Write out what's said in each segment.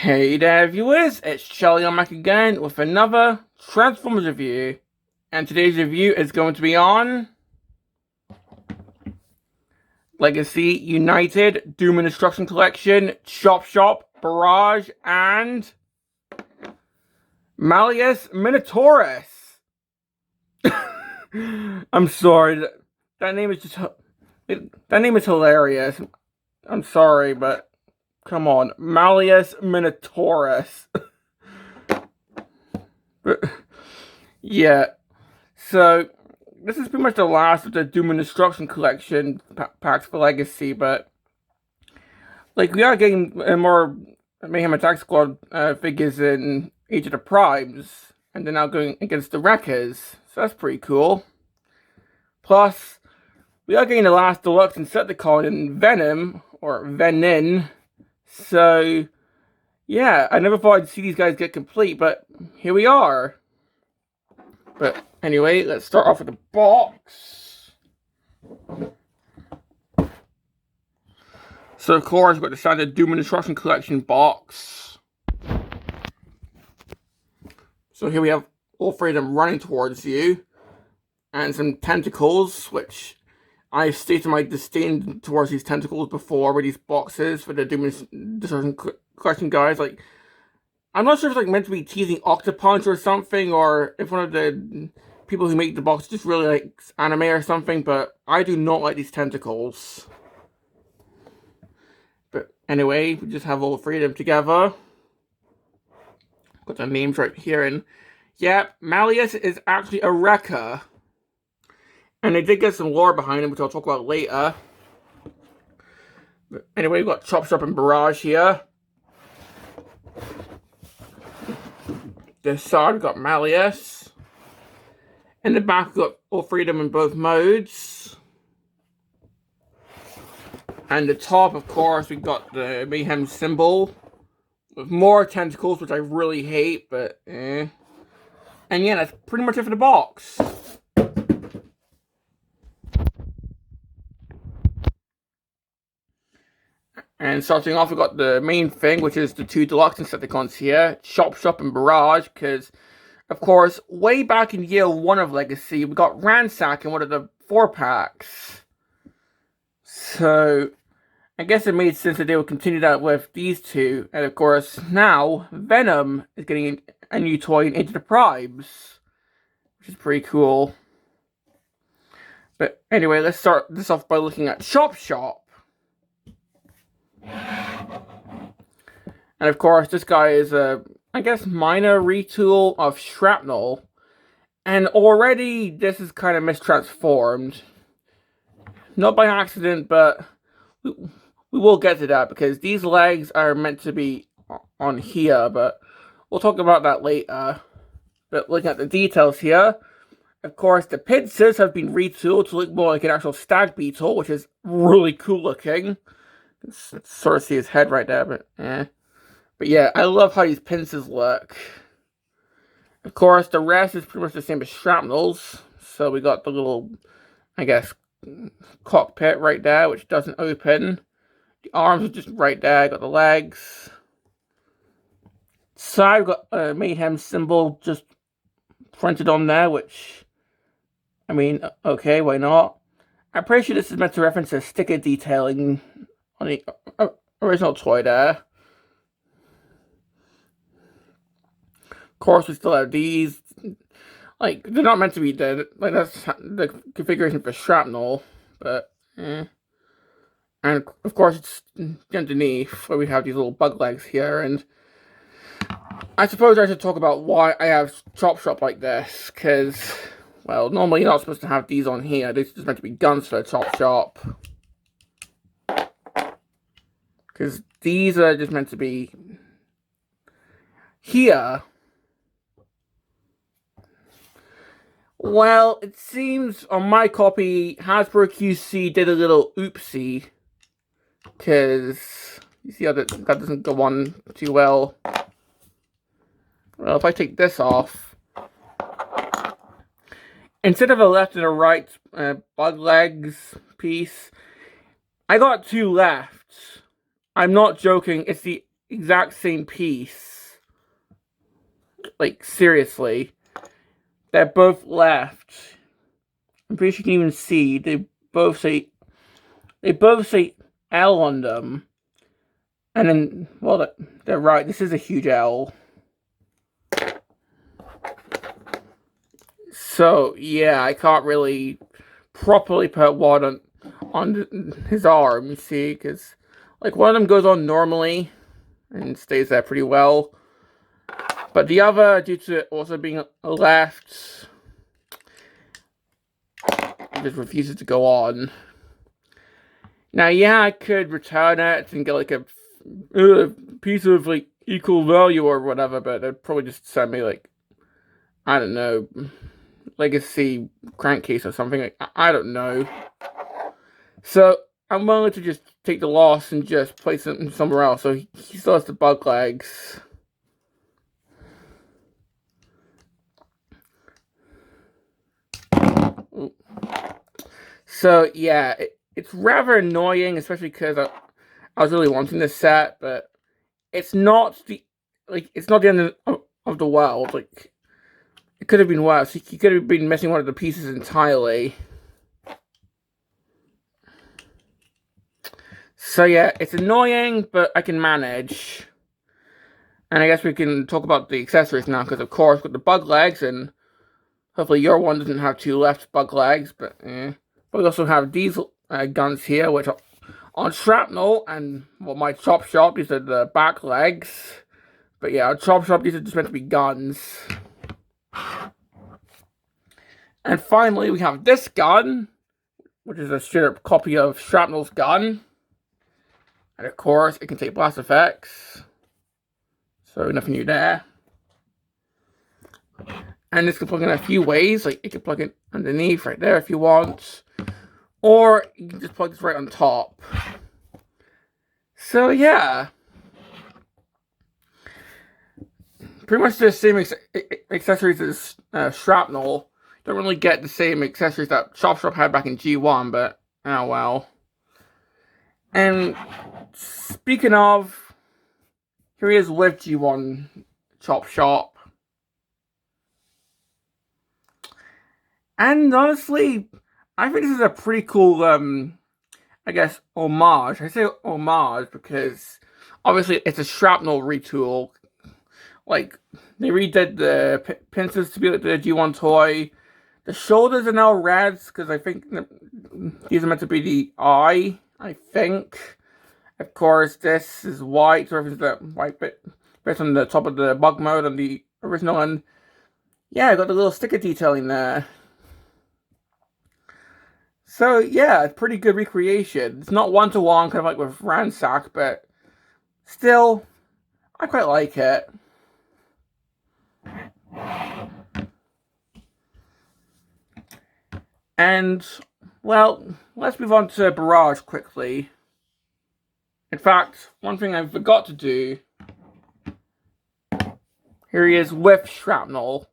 Hey there viewers, it's Charlie on back again with another Transformers review. And today's review is going to be on Legacy United, Doom and Destruction Collection, Chop Shop, Barrage, and Malleus Minotaurus. I'm sorry, that name is that name is hilarious. I'm sorry, but come on, Malleus Minotaurus. But, yeah, so this is pretty much the last of the Doom and Destruction collection packs for Legacy, but like we are getting more Mayhem Attack Squad figures in Age of the Primes, and they're now going against the Wreckers, so that's pretty cool. Plus, we are getting the last Deluxe Insecticon in Venom, or Venin, so yeah, I never thought I'd see these guys get complete, but here we are. But anyway, let's start off with the box. So of course, we've got the standard Doom and Destruction Collection box. So here we have all three of them running towards you. And some tentacles, which I've stated my disdain towards these tentacles before with these boxes for the Doom and Destruction Collection guys. Like, I'm not sure if it's like meant to be teasing Octopunch or something, or if one of the people who make the box just really likes anime or something, but I do not like these tentacles. But anyway, we just have all three of them together. Got their names right here, and yeah, Malleus is actually a wrecker. And they did get some lore behind him, which I'll talk about later. But anyway, we've got Chop Shop and Barrage here. This side, we've got Malleus. In the back, we've got all three of them in both modes. And the top, of course, we've got the Mayhem symbol. With more tentacles, which I really hate, but eh. And yeah, that's pretty much it for the box. And starting off, we've got the main thing, which is the two Deluxe Insecticons here, Chop Shop and Barrage, because, of course, way back in year 1 of Legacy, we got Ransack in one of the 4-packs. So, I guess it made sense that they would continue that with these two. And, of course, now, Venom is getting a new toy in Age of the Primes, which is pretty cool. But anyway, let's start this off by looking at Chop Shop. And of course, this guy is a, I guess, minor retool of Shrapnel. And already, this is kind of mistransformed. Not by accident, but we will get to that, because these legs are meant to be on here, but we'll talk about that later. But looking at the details here, of course, the pincers have been retooled to look more like an actual stag beetle, which is really cool looking. You can sort of see his head right there, but eh. But yeah, I love how these pincers look. Of course, the rest is pretty much the same as Shrapnel's. So we got the little, I guess, cockpit right there, which doesn't open. The arms are just right there. Got the legs. Side, got a Mayhem symbol just printed on there, which, I mean, okay, why not? I'm pretty sure this is meant to reference the sticker detailing on the original toy there. Of course, we still have these. Like, they're not meant to be dead. Like, that's the configuration for Shrapnel. But, eh. And, of course, it's underneath where we have these little bug legs here. And I suppose I should talk about why I have Chop Shop like this. Because, well, normally you're not supposed to have these on here. This is meant to be guns for the Chop Shop. Because these are just meant to be here. Well, it seems on my copy, Hasbro QC did a little oopsie. Because, you see how that doesn't go on too well. Well, if I take this off, instead of a left and a right bug legs piece, I got two left. I'm not joking, it's the exact same piece. Like, seriously. They're both left. I'm pretty sure you can even see they both say L on them. And then, well, they're right. This is a huge L. So, yeah, I can't really properly put one on his arm, you see, because, like, one of them goes on normally and stays there pretty well. But the other, due to it also being left, just refuses to go on. Now, yeah, I could return it and get, like, a piece of, like, equal value or whatever, but they'd probably just send me, like, I don't know, legacy crankcase or something. Like, I don't know. So I'm willing to just take the loss and just place it somewhere else. So he still has the bug legs. Ooh. So yeah, it's rather annoying, especially because I was really wanting this set, but it's not the end of the world. Like, it could have been worse. He could have been missing one of the pieces entirely. So yeah, it's annoying, but I can manage. And I guess we can talk about the accessories now, because of course, with the bug legs, and hopefully your one doesn't have two left bug legs, but we also have these guns here, which are on shrapnel, and well, my Chop Shop, these are the back legs. But yeah, Chop Shop, these are just meant to be guns. And finally, we have this gun, which is a straight up copy of Shrapnel's gun. And of course, it can take blast effects. So nothing new there. And this can plug in a few ways. Like, it can plug in underneath right there if you want. Or you can just plug this right on top. So yeah. Pretty much the same accessories as Shrapnel. Don't really get the same accessories that Chop Shop had back in G1, but oh well. And speaking of, here he is with G1 Chop Shop. And honestly, I think this is a pretty cool, I guess, homage. I say homage because obviously it's a Shrapnel retool. Like, they redid the pincers to be like the G1 toy. The shoulders are now reds because I think these are meant to be the eye, I think. Of course, this is white, so it's the white bit on the top of the bug mode on the original one. Yeah, I got the little sticker detailing there. So yeah, it's pretty good recreation. It's not one-to-one, kind of like with Ransack, but still, I quite like it. And, well, let's move on to Barrage quickly. In fact, one thing I forgot to do, here he is with Shrapnel.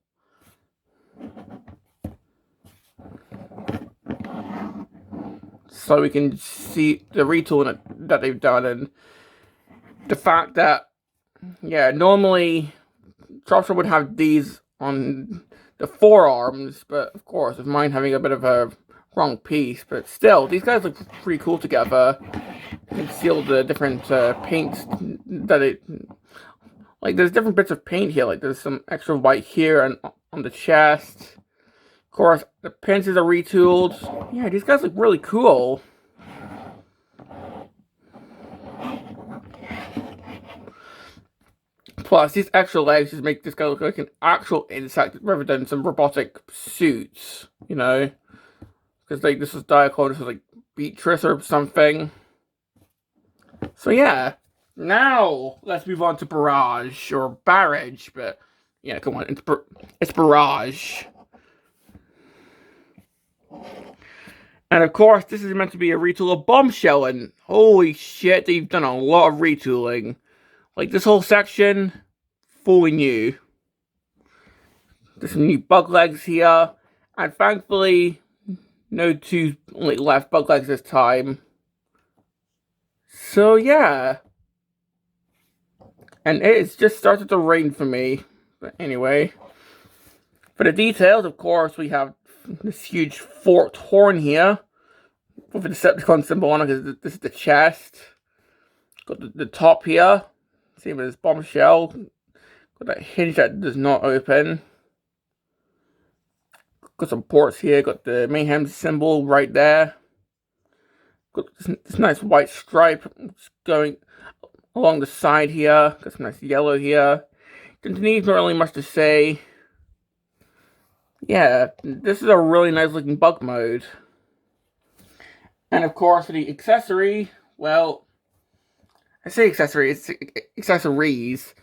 So we can see the retool that they've done, and the fact that, yeah, normally Chop Shop would have these on the forearms, but of course, with mine having a bit of a wrong piece, but still, these guys look pretty cool together. You can see all the different paints that it, like, there's different bits of paint here, like there's some extra white here and on the chest. Of course, the pincers are retooled. Yeah, these guys look really cool. Plus, these extra legs just make this guy look like an actual insect rather than some robotic suits, you know? Because, like, this was Diaclone, this was, like, Beatrice or something. So, yeah. Now, let's move on to Barrage, or Barrage, but, yeah, come on, it's Barrage. And, of course, this is meant to be a retool of Bombshell, and holy shit, they've done a lot of retooling. Like, this whole section, fully new. There's some new bug legs here, and thankfully, no two left bug legs this time. So, yeah. And it's just started to rain for me. But anyway, for the details, of course, we have this huge forked horn here with a Decepticon symbol on it, because this is the chest. Got the top here, same as bombshell. Got that hinge that does not open. Got some ports here, got the mayhem symbol right there. Got this nice white stripe going along the side here. Got some nice yellow here. Underneath, not really much to say. Yeah, this is a really nice looking bug mode. And of course, for the accessory, well, I say accessory, it's accessories.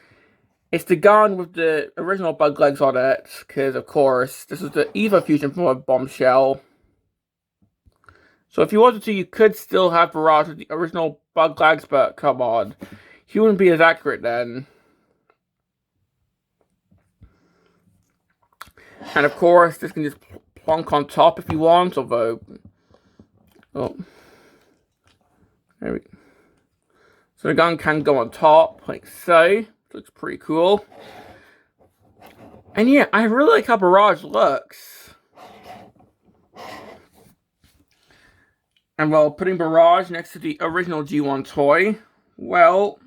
It's the gun with the original bug legs on it, because of course, this is the Evo fusion from a bombshell. So if you wanted to, you could still have Barrage with the original bug legs, but come on, he wouldn't be as accurate then. And of course, this can just plonk on top if you want, although... Oh. There we go. So the gun can go on top, like so. Looks pretty cool. And yeah, I really like how Barrage looks. And while putting Barrage next to the original G1 toy, well...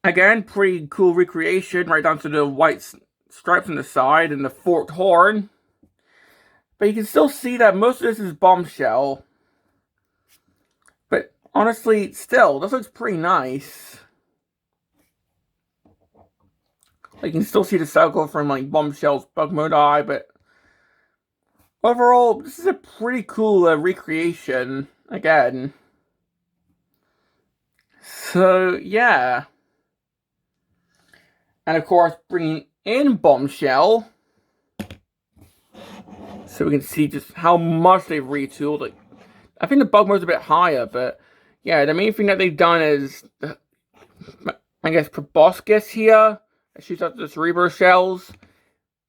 Again, pretty cool recreation, right down to the white stripes on the side and the forked horn. But you can still see that most of this is bombshell. But honestly, still, this looks pretty nice. Like, you can still see the circle from like bombshell's bug mode eye, but overall, this is a pretty cool recreation again. So yeah. And of course, bringing in bombshell, so we can see just how much they've retooled. Like, I think the bug mode's a bit higher, but yeah, the main thing that they've done is, I guess, proboscis here that shoots out the cerebro shells.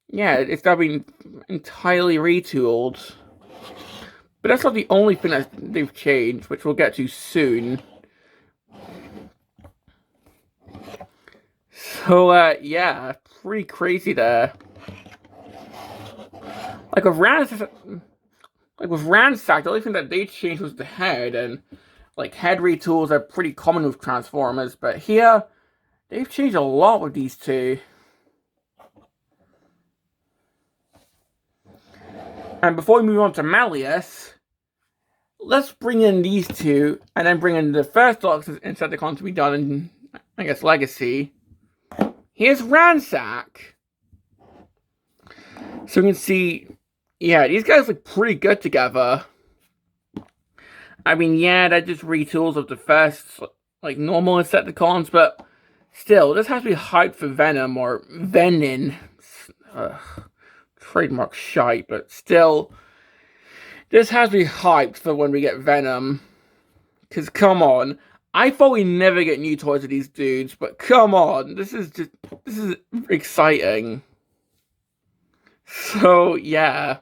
Yeah, it's now been entirely retooled. But that's not the only thing that they've changed, which we'll get to soon. So, yeah, pretty crazy there. Like with Ransack, the only thing that they changed was the head, and like head retools are pretty common with Transformers, but here, they've changed a lot with these two. And before we move on to Malleus, let's bring in these two, and then bring in the first Deluxe Insecticon to be done in, I guess, Legacy. Here's Ransack. So we can see, yeah, these guys look pretty good together. I mean, yeah, they're just retools of the first, like, normal Insecticons, but still, this has to be hyped for Venom, or Venin. Trademark shite, but still, this has to be hyped for when we get Venom. Because, come on, I thought we'd never get new toys of these dudes, but come on, this is exciting. So, yeah.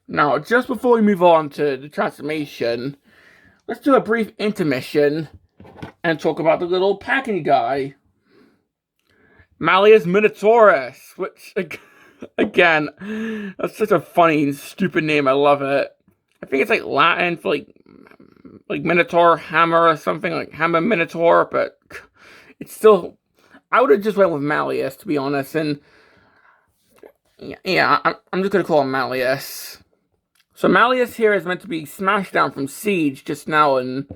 Now, just before we move on to the transformation, let's do a brief intermission and talk about the little packing guy. Malleus Minotaurus, which, again, that's such a funny, stupid name, I love it. I think it's like Latin for like Minotaur Hammer or something, like Hammer Minotaur, but it's still, I would have just went with Malleus, to be honest, and yeah, I'm just going to call him Malleus. So Malleus here is meant to be smashed down from Siege just now in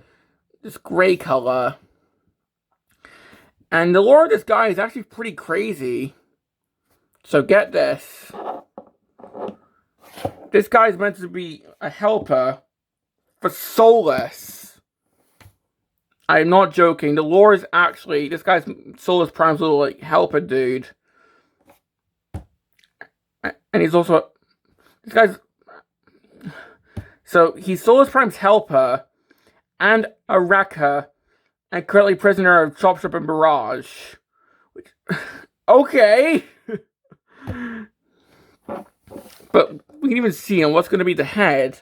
this gray color. And the lore of this guy is actually pretty crazy. So get this. This guy is meant to be a helper for Solus. I'm not joking. The lore is actually, this guy's Solus Prime's little, like, helper dude. And he's also, this guy's, so he's Solus Prime's helper and a wrecker and currently prisoner of Chop Shop and Barrage. Which, okay. But we can even see on what's going to be the head.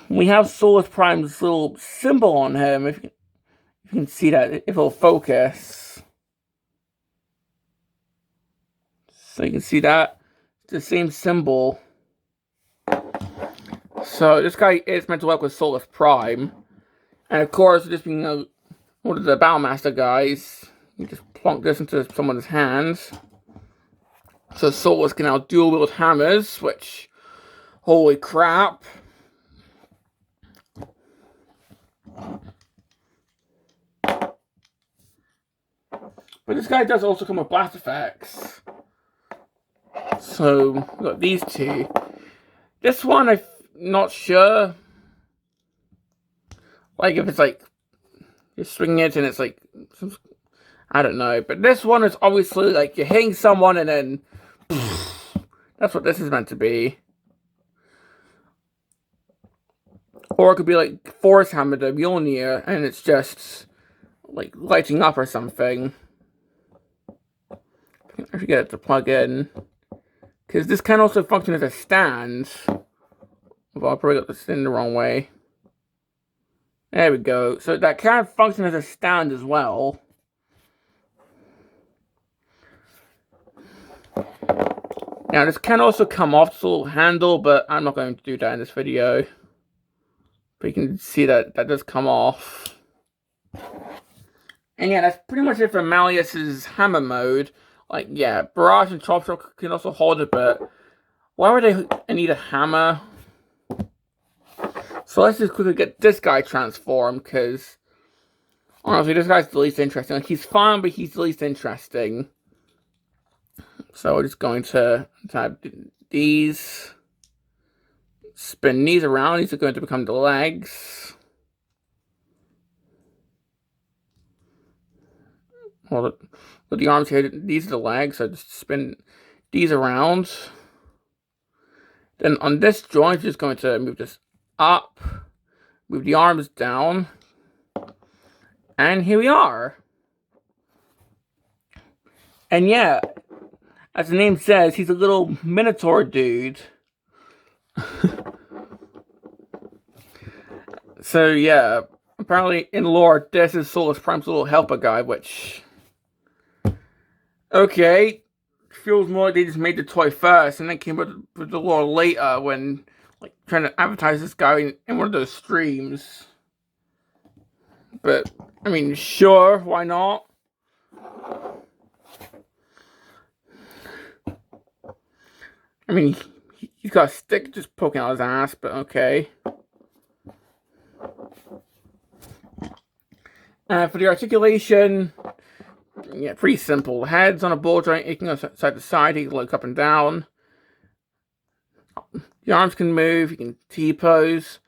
We have Solus Prime's little symbol on him. You can see that if it'll focus. So you can see that. It's the same symbol. So this guy is meant to work with Solus Prime. And of course, just being one of the Battlemaster guys, you just plonk this into someone's hands. So Solus can now dual wield hammers, which, holy crap. But this guy does also come with blast effects. So, we've got these two. This one, I'm not sure. Like, if it's like, you're swinging it and it's like, I don't know. But this one is obviously like, you're hitting someone and then, that's what this is meant to be. Or it could be like, Force Hammer to Mjolnir, and it's just, like, lighting up or something. I should get it to plug in. Because this can also function as a stand. Well, I probably got this in the wrong way. There we go. So that can function as a stand as well. Now this can also come off this little handle, but I'm not going to do that in this video. But you can see that that does come off. And yeah, that's pretty much it for Malleus's hammer mode. Like, yeah, Barrage and Chop Shop can also hold it, but why would they need a hammer? So let's just quickly get this guy transformed, because honestly, this guy's the least interesting. Like, he's fun, but he's the least interesting. So we're just going to type these, spin these around. These are going to become the legs. Well, with the arms here, these are the legs, so just spin these around. Then on this joint, just going to move this up, move the arms down, and here we are. And yeah, as the name says, he's a little Minotaur dude. So yeah, apparently in lore, this is Solus Prime's little helper guy, which, okay, feels more like they just made the toy first and then came with the lore later when, like, trying to advertise this guy in one of those streams. But, I mean, sure, why not? I mean, he's got a stick just poking out his ass, but okay. For the articulation, yeah, pretty simple. The head's on a ball joint, it can go side to side, he can look up and down. The arms can move, you can T-pose,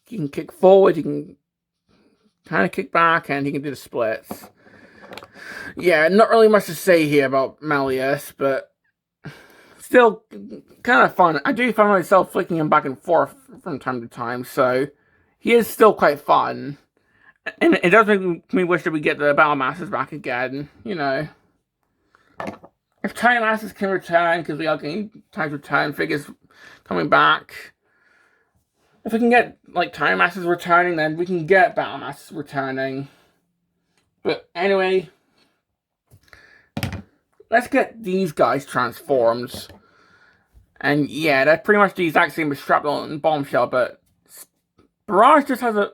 you can kick forward, you can kind of kick back, and he can do the splits. Yeah, not really much to say here about Malleus, but still kind of fun. I do find myself flicking him back and forth from time to time, so he is still quite fun. And it does make me wish that we get the Battle Masters back again, you know. If Time Masters can return, because we are getting Time Return figures coming back. If we can get, like, Time Masters returning, then we can get Battle Masters returning. But anyway, let's get these guys transformed. And yeah, they're pretty much the exact same as Shrapnel and Bombshell, but Barrage just has a...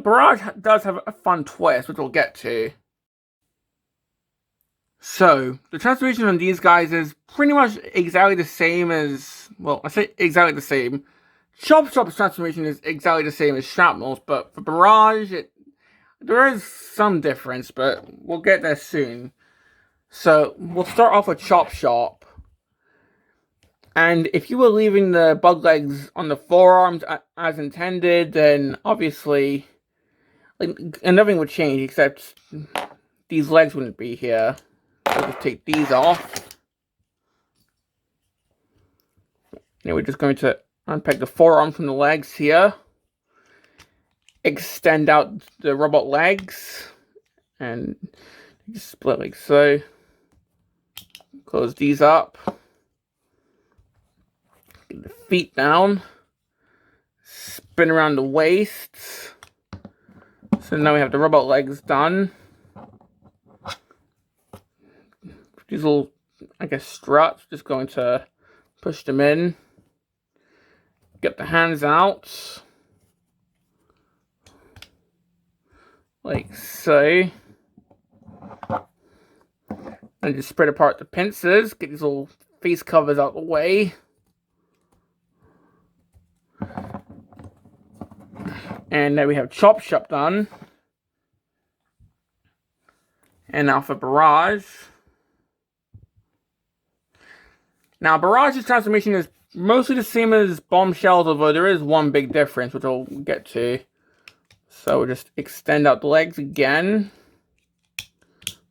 Barrage does have a fun twist, which we'll get to. So, the transformation on these guys is pretty much exactly the same as... Well, I say exactly the same. Chop Shop's transformation is exactly the same as Shrapnel's, but for Barrage, there is some difference, but we'll get there soon. So, we'll start off with Chop Shop. And if you were leaving the bug legs on the forearms as intended, then obviously, like, nothing would change except these legs wouldn't be here. So just take these off. Now we're just going to unpeg the forearms from the legs here. Extend out the robot legs. And just split like so. Close these up. Get the feet down. Spin around the waist. So now we have the robot legs done. These little, I guess, struts, just going to push them in. Get the hands out. Like so. And just spread apart the pincers. Get these little face covers out of the way. And now we have Chop Shop done. And now for Barrage. Now, Barrage's transformation is mostly the same as Bombshell's, although there is one big difference, which I'll get to. So we'll just extend out the legs again.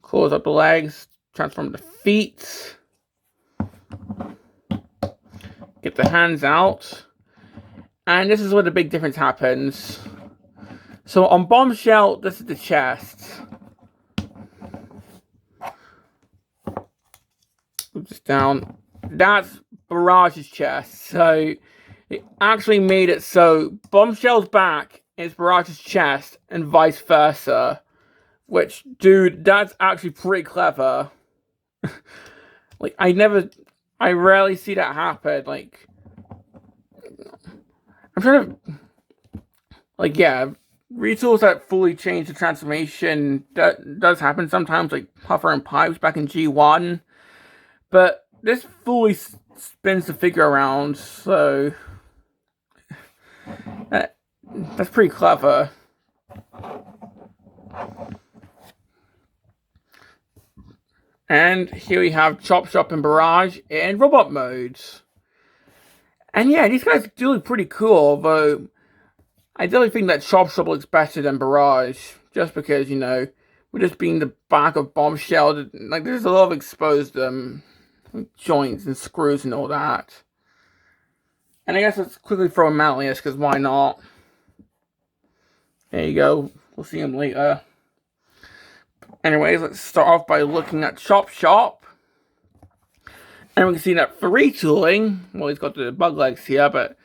Close up the legs. Transform the feet. Get the hands out. And this is where the big difference happens. So on Bombshell, this is the chest. Just down. That's Barrage's chest. So it actually made it so Bombshell's back is Barrage's chest and vice versa. Which, dude, that's actually pretty clever. Like, I rarely see that happen. Like, I'm trying to, like, yeah, retools that fully change the transformation that does happen sometimes, like Puffer and Pipes back in G1. But this fully spins the figure around, so that's pretty clever. And here we have Chop Shop and Barrage in robot modes. And yeah, these guys do look pretty cool, although I definitely think that Chop Shop looks better than Barrage. Just because, you know, with this being the back of Bombshell, like there's a lot of exposed joints and screws and all that. And I guess let's quickly throw him Malleus, because why not? There you go. We'll see him later. Anyways, let's start off by looking at Chop Shop. And we can see that for retooling, well, he's got the bug legs here, but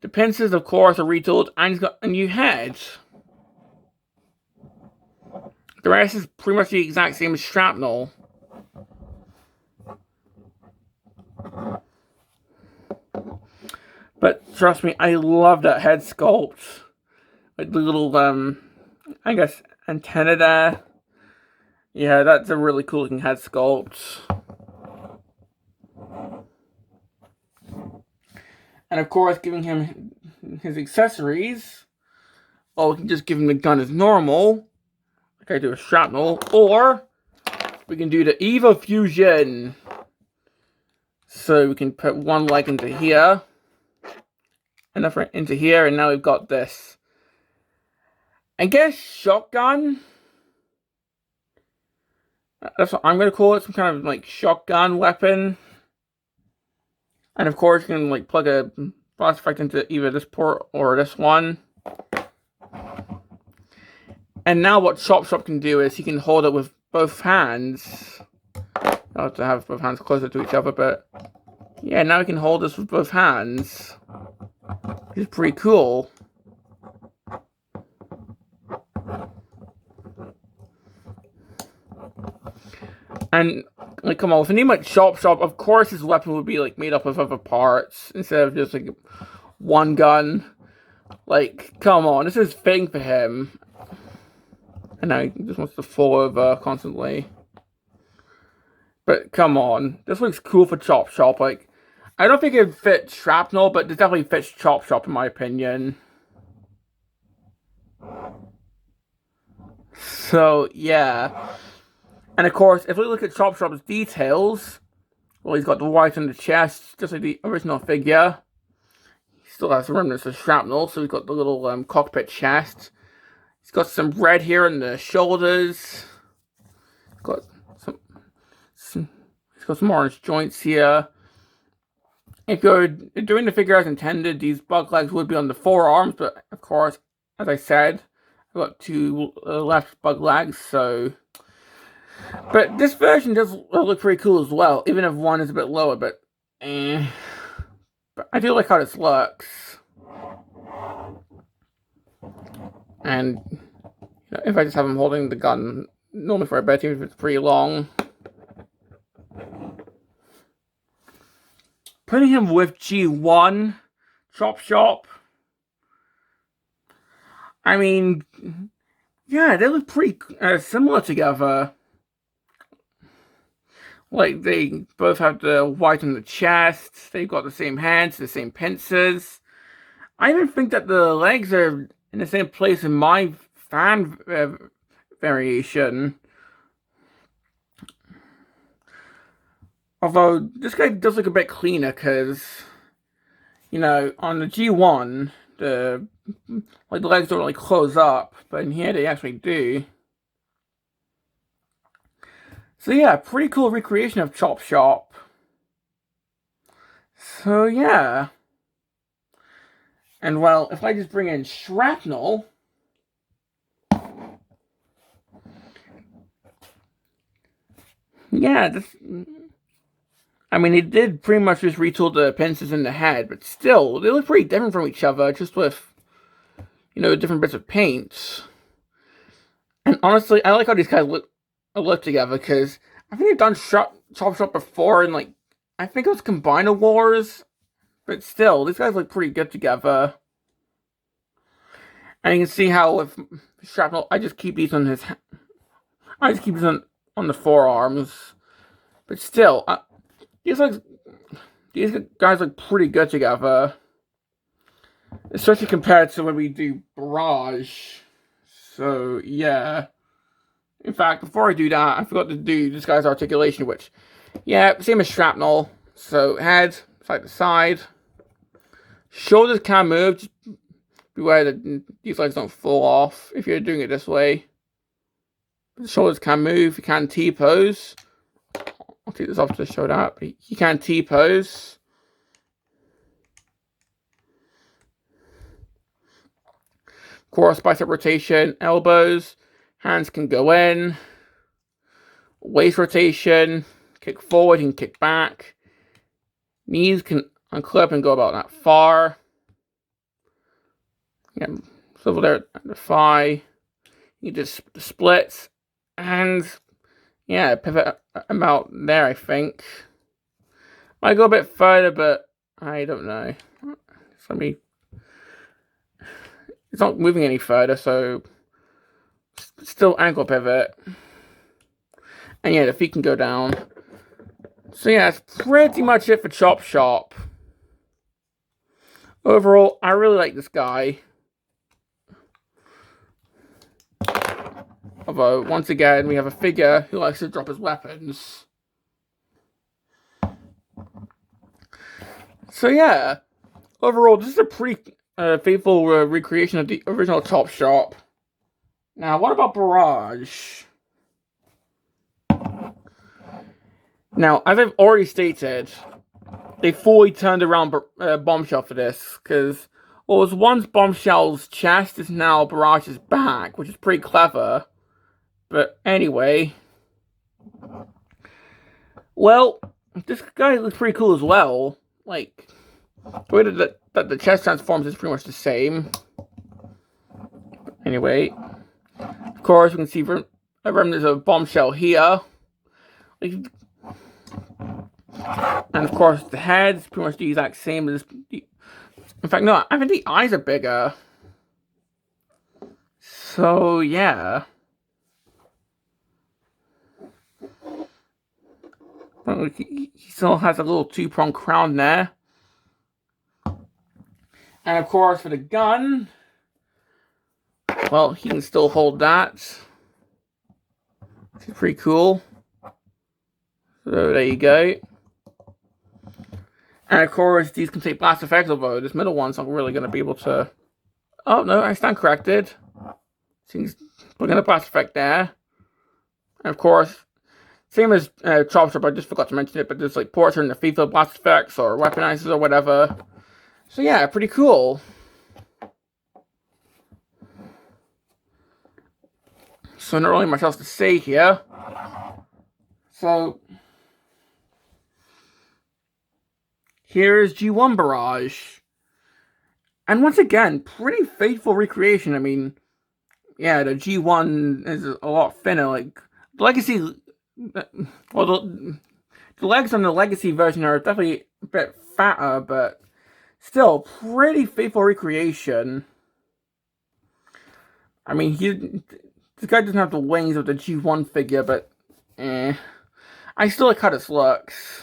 the pincers, of course, are retooled, and he's got a new head. The rest is pretty much the exact same as Shrapnel. But trust me, I love that head sculpt. Like the little, I guess, antenna there. Yeah, that's a really cool looking head sculpt. And of course, giving him his accessories. Well, we can just give him the gun as normal, like I do with Shrapnel, or we can do the Evo Fusion. So we can put one leg into here, another into here, and now we've got this. I guess shotgun. That's what I'm going to call it, some kind of like shotgun weapon. And of course, you can like plug a blast effect into either this port or this one. And now what Chop Shop can do is he can hold it with both hands. I have to have both hands closer to each other, but yeah, now he can hold this with both hands. It's pretty cool. And, like, come on, with a name like Chop Shop, of course his weapon would be, like, made up of other parts, instead of just, like, one gun. Like, come on, this is fitting for him. And now he just wants to fall over constantly. But, come on, this looks cool for Chop Shop. Like, I don't think it fits Shrapnel, but it definitely fits Chop Shop, in my opinion. So, yeah. And of course, if we look at Chop Shop's details, well, he's got the white on the chest, just like the original figure. He still has remnants of Shrapnel, so he's got the little cockpit chest. He's got some red here on the shoulders. He's got some orange joints here. If you're doing the figure as intended, these bug legs would be on the forearms, but of course, as I said, I've got two left bug legs, so... But this version does look pretty cool as well, even if one is a bit lower, but But I do like how this looks. And You know, if I just have him holding the gun normally for a bit, even if it's pretty long. Putting him with G1 Chop Shop. I mean, yeah, they look pretty similar together. Like, they both have the white on the chest. They've got the same hands, the same pincers. I even think that the legs are in the same place in my fan variation. Although, this guy does look a bit cleaner, because, you know, on the G1, the legs don't really close up, but in here they actually do. So yeah, pretty cool recreation of Chop Shop. So yeah. And well, if I just bring in Shrapnel, yeah, this, I mean, they did pretty much just retool the pincers in the head, but still, they look pretty different from each other, just with, you know, different bits of paint. And honestly, I like how these guys look together, because I think they've done Chop Shop before, and like, I think it was Combiner Wars, but still, these guys look pretty good together. And you can see how with Shrapnel, I just keep these on his, I just keep these on the forearms. But still, these guys look pretty good together. Especially compared to when we do Barrage. So, yeah. In fact, before I do that, I forgot to do this guy's articulation, which, yeah, same as Shrapnel. So, head, side to side. Shoulders can move, just beware that these legs don't fall off if you're doing it this way. The shoulders can move, you can T-pose. I'll take this off to show that, but you can T-pose. Of course, bicep rotation, elbows, hands can go in. Waist rotation, kick forward and kick back. Knees can unclip and go about that far. Yeah, swivel there at the thigh. You just splits. And yeah, pivot about there, I think. Might go a bit further, but I don't know. Let me. It's not moving any further, so still ankle pivot. And yeah, the feet can go down. So yeah, that's pretty much it for Chop Shop. Overall, I really like this guy. Although, once again, we have a figure who likes to drop his weapons. So yeah, overall, this is a pretty faithful recreation of the original Chop Shop. Now, what about Barrage? Now, as I've already stated, they fully turned around Bombshell for this, because what was once Bombshell's chest is now Barrage's back, which is pretty clever. But anyway, well, this guy looks pretty cool as well. Like, the way that the chest transforms is pretty much the same. Anyway, of course, we can see a remnant of Bombshell here. Like, and of course, the head is pretty much the exact same as in fact, no, I think the eyes are bigger. So, yeah. He still has a little two-pronged crown there. And of course, for the gun, well, he can still hold that. Which is pretty cool. So there you go. And of course, these can take blast effects, although this middle one's not really going to be able to... Oh, no, I stand corrected. Seems we're going to blast effect there. And of course, same as Chop Shop, I just forgot to mention it, but there's like ports in the FIFA blast effects or weaponizers or whatever. So yeah, pretty cool. So not really much else to say here. So here's G1 Barrage. And once again, pretty faithful recreation. I mean, yeah, the G1 is a lot thinner. Like, the Legacy, well, the legs on the Legacy version are definitely a bit fatter, but still pretty faithful recreation. I mean, this guy doesn't have the wings of the G1 figure, but I still like how this looks.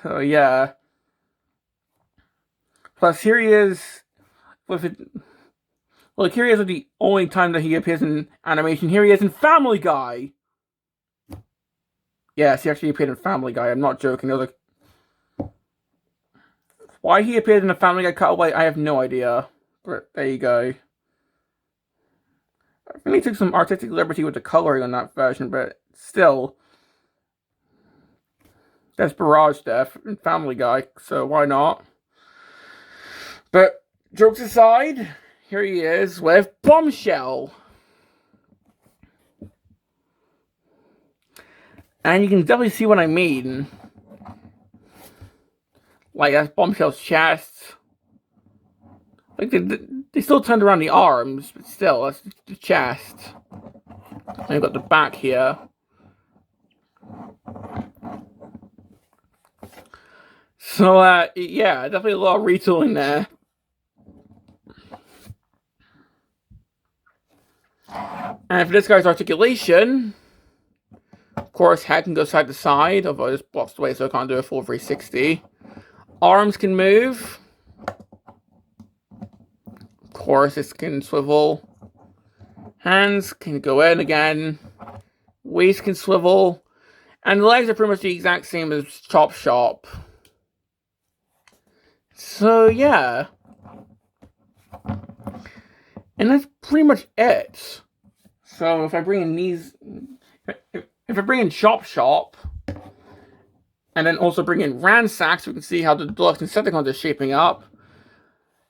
So yeah. Plus, here he is with it. Well, here he is with the only time that he appears in animation. Here he is in Family Guy. Yes, he actually appeared in Family Guy. I'm not joking. I was like, why he appeared in a Family Guy cutaway, I have no idea. But there you go. I think he took some artistic liberty with the coloring on that version, but still. That's Barrage Death in Family Guy, so why not? But jokes aside, here he is with Bombshell. And you can definitely see what I mean. Like, that's Bombshell's chest. Like, they still turned around the arms, but still, that's the chest. And you've got the back here. So, yeah, definitely a lot of retooling there. And for this guy's articulation, of course, head can go side to side, although it's blocked away so I can't do a full 360. Arms can move. Of course, this can swivel. Hands can go in again. Waist can swivel. And the legs are pretty much the exact same as Chop Shop. So, yeah. And that's pretty much it. So, if I bring in these... If I bring in Chop Shop, and then also bring in Ransack, so we can see how the Deluxe Insecticons are shaping up.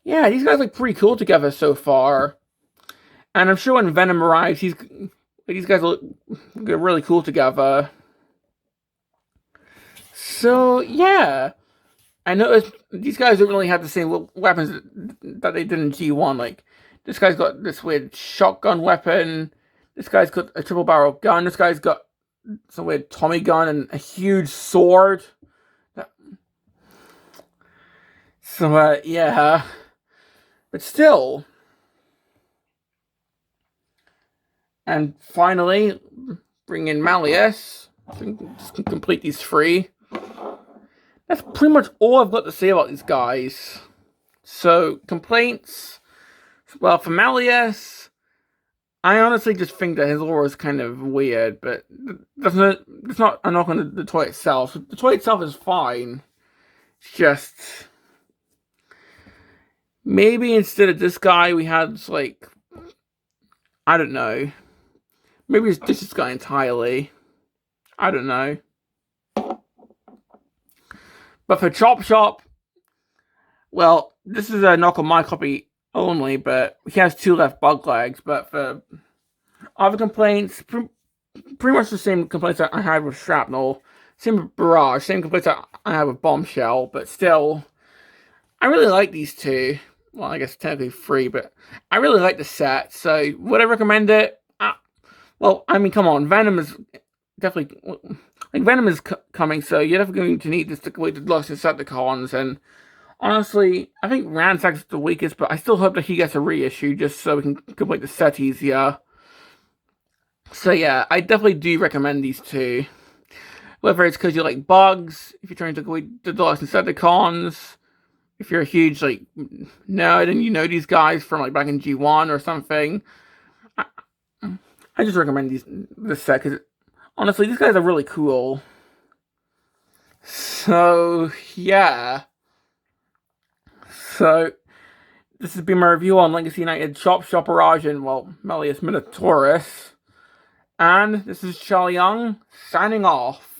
Yeah, these guys look pretty cool together so far. And I'm sure when Venom arrives, these guys look really cool together. So, yeah. I noticed these guys don't really have the same weapons that they did in G1. Like, this guy's got this weird shotgun weapon. This guy's got a triple barrel gun. This guy's got some weird Tommy gun and a huge sword. So, yeah. But still. And finally, bring in Malleus. So we can just complete these three. That's pretty much all I've got to say about these guys. So, complaints. Well, for Malleus, I honestly just think that his aura is kind of weird, but that's not a knock on the toy itself. The toy itself is fine. It's just... maybe instead of this guy, we had, like... I don't know. Maybe it's this guy entirely. I don't know. But for Chop Shop, well, this is a knock on my copy only, but he has 2 left bug legs. But for other complaints, pretty much the same complaints that I had with Shrapnel. Same with Barrage, same complaints that I had with Bombshell, but still, I really like these 2. Well, I guess technically 3, but I really like the set, so would I recommend it? Well, I mean, come on, Venom is definitely... like, Venom is coming, so you're definitely going to need this to complete the Deluxe Insecticons, and honestly, I think Ransack's the weakest, but I still hope that he gets a reissue, just so we can complete the set easier. So yeah, I definitely do recommend these 2. Whether it's because you like bugs, if you're trying to complete the Deluxe Insecticons, if you're a huge, like, nerd and you know these guys from, like, back in G1 or something, I just recommend this set, because honestly, these guys are really cool. So, yeah. So, this has been my review on Legacy United Chop Shop Barrage and, well, Malleus Minotaurus. And this is Charlie Young, signing off.